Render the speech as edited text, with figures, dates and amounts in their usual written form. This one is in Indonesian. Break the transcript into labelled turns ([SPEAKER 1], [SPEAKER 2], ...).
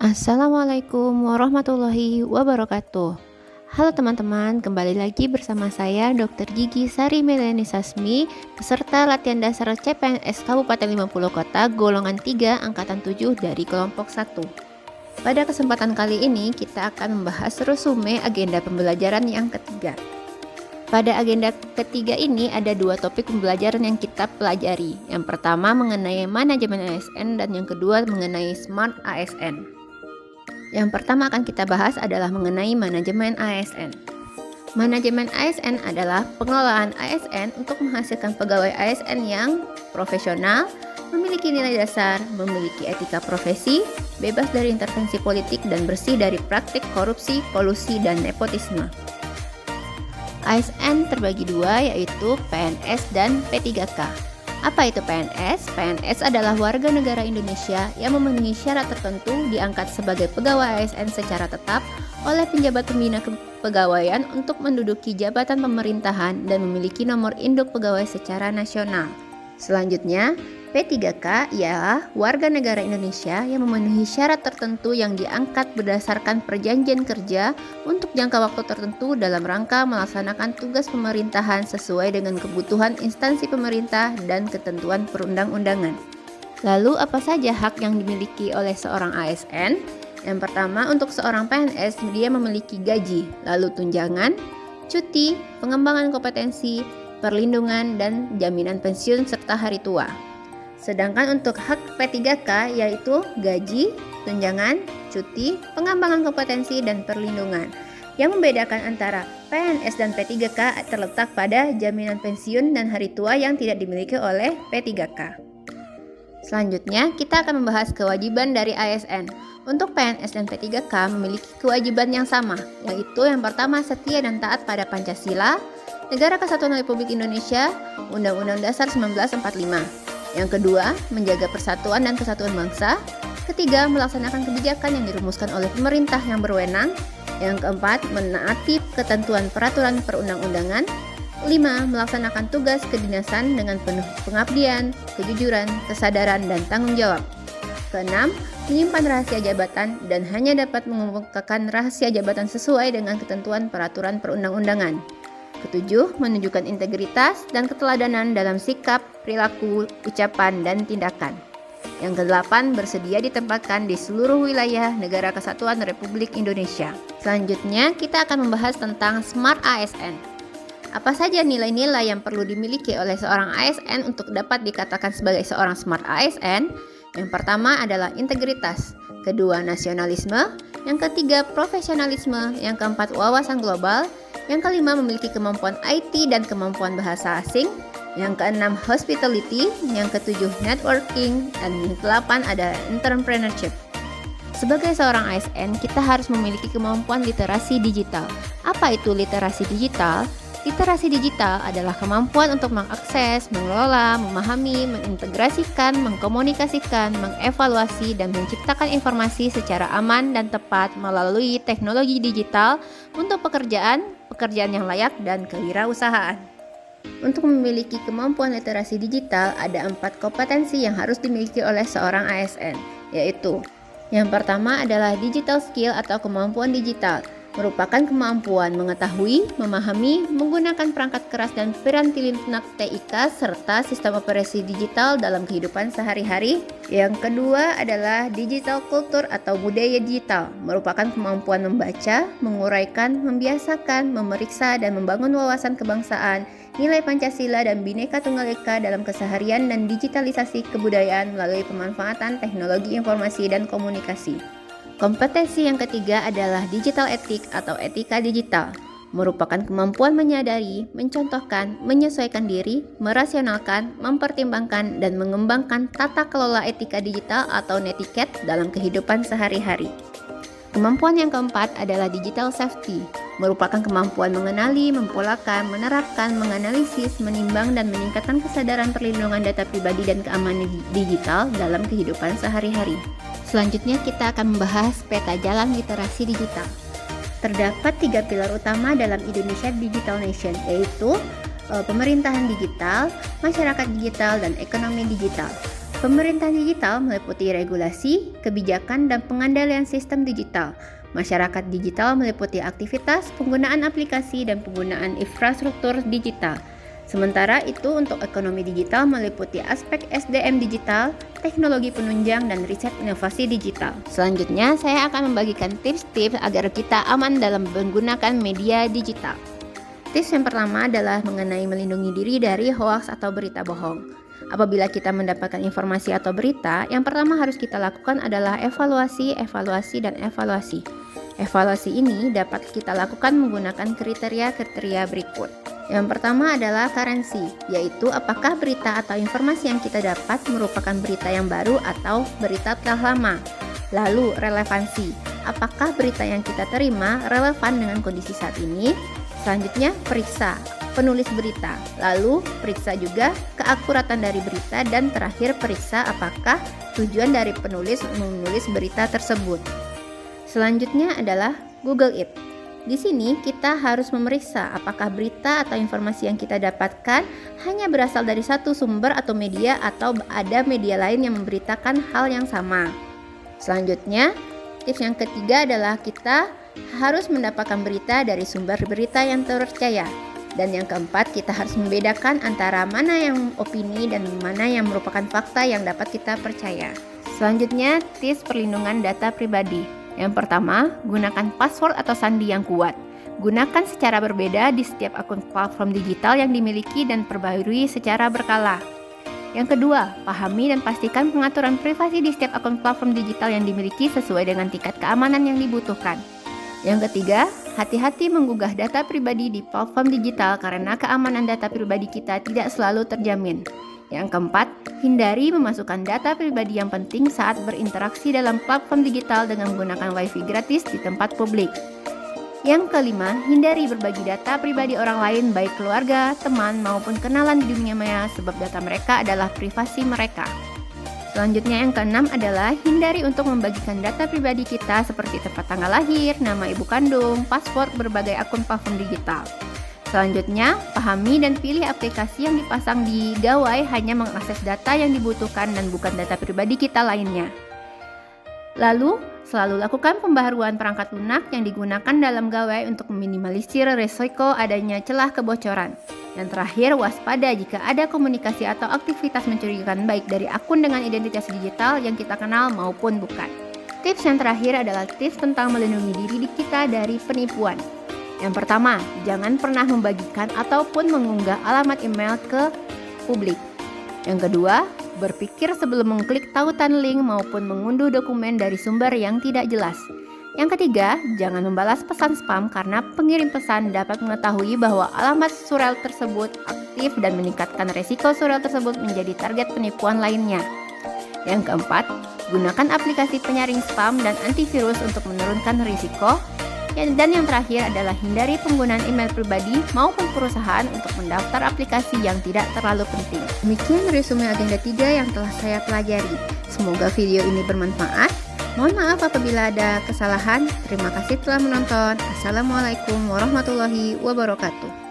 [SPEAKER 1] Assalamualaikum warahmatullahi wabarakatuh. Halo teman-teman, kembali lagi bersama saya Dr. Gigi Sari Melani Sasmi, peserta latihan dasar CPNS Kabupaten 50 Kota golongan 3 angkatan 7 dari kelompok 1. Pada kesempatan kali ini kita akan membahas resume agenda pembelajaran yang ketiga. Pada agenda ketiga ini ada dua topik pembelajaran yang kita pelajari. Yang pertama mengenai manajemen ASN dan yang kedua mengenai Smart ASN. Yang pertama akan kita bahas adalah mengenai manajemen ASN. Manajemen ASN adalah pengelolaan ASN untuk menghasilkan pegawai ASN yang profesional, memiliki nilai dasar, memiliki etika profesi, bebas dari intervensi politik dan bersih dari praktik korupsi, kolusi, dan nepotisme. ASN terbagi dua, yaitu PNS dan P3K. Apa itu PNS? PNS adalah warga negara Indonesia yang memenuhi syarat tertentu diangkat sebagai pegawai ASN secara tetap oleh penjabat pembina kepegawaian untuk menduduki jabatan pemerintahan dan memiliki nomor induk pegawai secara nasional. Selanjutnya, P3K ialah warga negara Indonesia yang memenuhi syarat tertentu yang diangkat berdasarkan perjanjian kerja untuk jangka waktu tertentu dalam rangka melaksanakan tugas pemerintahan sesuai dengan kebutuhan instansi pemerintah dan ketentuan perundang-undangan. Lalu apa saja hak yang dimiliki oleh seorang ASN? Yang pertama, untuk seorang PNS dia memiliki gaji, lalu tunjangan, cuti, pengembangan kompetensi, perlindungan, dan jaminan pensiun serta hari tua. Sedangkan untuk hak P3K yaitu gaji, tunjangan, cuti, pengembangan kompetensi, dan perlindungan. Yang membedakan antara PNS dan P3K terletak pada jaminan pensiun dan hari tua yang tidak dimiliki oleh P3K. Selanjutnya, kita akan membahas kewajiban dari ASN. Untuk PNS dan P3K memiliki kewajiban yang sama, yaitu yang pertama setia dan taat pada Pancasila, Negara Kesatuan Republik Indonesia, Undang-Undang Dasar 1945. Yang kedua, menjaga persatuan dan kesatuan bangsa. Ketiga, melaksanakan kebijakan yang dirumuskan oleh pemerintah yang berwenang. Yang keempat, menaati ketentuan peraturan perundang-undangan. 5. Melaksanakan tugas kedinasan dengan penuh pengabdian, kejujuran, kesadaran, dan tanggung jawab. Keenam, menyimpan rahasia jabatan dan hanya dapat mengungkapkan rahasia jabatan sesuai dengan ketentuan peraturan perundang-undangan. Ketujuh, menunjukkan integritas dan keteladanan dalam sikap, perilaku, ucapan, dan tindakan. Yang kedelapan, bersedia ditempatkan di seluruh wilayah Negara Kesatuan Republik Indonesia. Selanjutnya, kita akan membahas tentang Smart ASN. Apa saja nilai-nilai yang perlu dimiliki oleh seorang ASN untuk dapat dikatakan sebagai seorang Smart ASN? Yang pertama adalah integritas, kedua nasionalisme, yang ketiga profesionalisme, yang keempat wawasan global, yang kelima memiliki kemampuan IT dan kemampuan bahasa asing, yang keenam hospitality, yang ketujuh networking, dan yang kedelapan ada entrepreneurship. Sebagai seorang ASN, kita harus memiliki kemampuan literasi digital. Apa itu literasi digital? Literasi digital adalah kemampuan untuk mengakses, mengelola, memahami, mengintegrasikan, mengkomunikasikan, mengevaluasi, dan menciptakan informasi secara aman dan tepat melalui teknologi digital untuk pekerjaan yang layak dan kewirausahaan. Untuk memiliki kemampuan literasi digital, ada 4 kompetensi yang harus dimiliki oleh seorang ASN, yaitu yang pertama adalah digital skill atau kemampuan digital, merupakan kemampuan mengetahui, memahami, menggunakan perangkat keras dan piranti lunak TIK serta sistem operasi digital dalam kehidupan sehari-hari. Yang kedua adalah digital culture atau budaya digital, merupakan kemampuan membaca, menguraikan, membiasakan, memeriksa, dan membangun wawasan kebangsaan, nilai Pancasila dan Bhinneka Tunggal Ika dalam keseharian dan digitalisasi kebudayaan melalui pemanfaatan teknologi informasi dan komunikasi. Kompetensi yang ketiga adalah digital etik atau etika digital, merupakan kemampuan menyadari, mencontohkan, menyesuaikan diri, merasionalkan, mempertimbangkan, dan mengembangkan tata kelola etika digital atau netiquette dalam kehidupan sehari-hari. Kemampuan yang keempat adalah digital safety, merupakan kemampuan mengenali, mempolakan, menerapkan, menganalisis, menimbang, dan meningkatkan kesadaran perlindungan data pribadi dan keamanan digital dalam kehidupan sehari-hari. Selanjutnya kita akan membahas peta jalan literasi digital. Terdapat 3 pilar utama dalam Indonesia Digital Nation, yaitu pemerintahan digital, masyarakat digital, dan ekonomi digital. Pemerintahan digital meliputi regulasi, kebijakan, dan pengandalian sistem digital. Masyarakat digital meliputi aktivitas, penggunaan aplikasi, dan penggunaan infrastruktur digital. Sementara itu untuk ekonomi digital meliputi aspek SDM digital, teknologi penunjang, dan riset inovasi digital. Selanjutnya, saya akan membagikan tips-tips agar kita aman dalam menggunakan media digital. Tips yang pertama adalah mengenai melindungi diri dari hoaks atau berita bohong. Apabila kita mendapatkan informasi atau berita, yang pertama harus kita lakukan adalah evaluasi, dan evaluasi. Evaluasi ini dapat kita lakukan menggunakan kriteria-kriteria berikut. Yang pertama adalah karensi, yaitu apakah berita atau informasi yang kita dapat merupakan berita yang baru atau berita telah lama. Lalu relevansi, apakah berita yang kita terima relevan dengan kondisi saat ini. Selanjutnya periksa penulis berita, lalu periksa juga keakuratan dari berita, dan terakhir periksa apakah tujuan dari penulis menulis berita tersebut. Selanjutnya adalah Google It. Di sini kita harus memeriksa apakah berita atau informasi yang kita dapatkan hanya berasal dari satu sumber atau media, atau ada media lain yang memberitakan hal yang sama. Selanjutnya, tips yang ketiga adalah kita harus mendapatkan berita dari sumber berita yang terpercaya. Dan yang keempat, kita harus membedakan antara mana yang opini dan mana yang merupakan fakta yang dapat kita percaya. Selanjutnya, tips perlindungan data pribadi. Yang pertama, gunakan password atau sandi yang kuat. Gunakan secara berbeda di setiap akun platform digital yang dimiliki dan perbarui secara berkala. Yang kedua, pahami dan pastikan pengaturan privasi di setiap akun platform digital yang dimiliki sesuai dengan tingkat keamanan yang dibutuhkan. Yang ketiga, hati-hati menggugah data pribadi di platform digital karena keamanan data pribadi kita tidak selalu terjamin. Yang keempat, hindari memasukkan data pribadi yang penting saat berinteraksi dalam platform digital dengan menggunakan WiFi gratis di tempat publik. Yang kelima, hindari berbagi data pribadi orang lain baik keluarga, teman, maupun kenalan di dunia maya sebab data mereka adalah privasi mereka. Selanjutnya yang keenam adalah hindari untuk membagikan data pribadi kita seperti tempat tanggal lahir, nama ibu kandung, password berbagai akun platform digital. Selanjutnya, pahami dan pilih aplikasi yang dipasang di gawai hanya mengakses data yang dibutuhkan dan bukan data pribadi kita lainnya. Lalu, selalu lakukan pembaharuan perangkat lunak yang digunakan dalam gawai untuk meminimalisir risiko adanya celah kebocoran. Yang terakhir, waspada jika ada komunikasi atau aktivitas mencurigakan baik dari akun dengan identitas digital yang kita kenal maupun bukan. Tips yang terakhir adalah tips tentang melindungi diri kita dari penipuan. Yang pertama, jangan pernah membagikan ataupun mengunggah alamat email ke publik. Yang kedua, berpikir sebelum mengklik tautan link maupun mengunduh dokumen dari sumber yang tidak jelas. Yang ketiga, jangan membalas pesan spam karena pengirim pesan dapat mengetahui bahwa alamat surel tersebut aktif dan meningkatkan resiko surel tersebut menjadi target penipuan lainnya. Yang keempat, gunakan aplikasi penyaring spam dan antivirus untuk menurunkan risiko. Dan yang terakhir adalah hindari penggunaan email pribadi maupun perusahaan untuk mendaftar aplikasi yang tidak terlalu penting. Demikian resume agenda 3 yang telah saya pelajari. Semoga video ini bermanfaat. Mohon maaf apabila ada kesalahan. Terima kasih telah menonton. Assalamualaikum warahmatullahi wabarakatuh.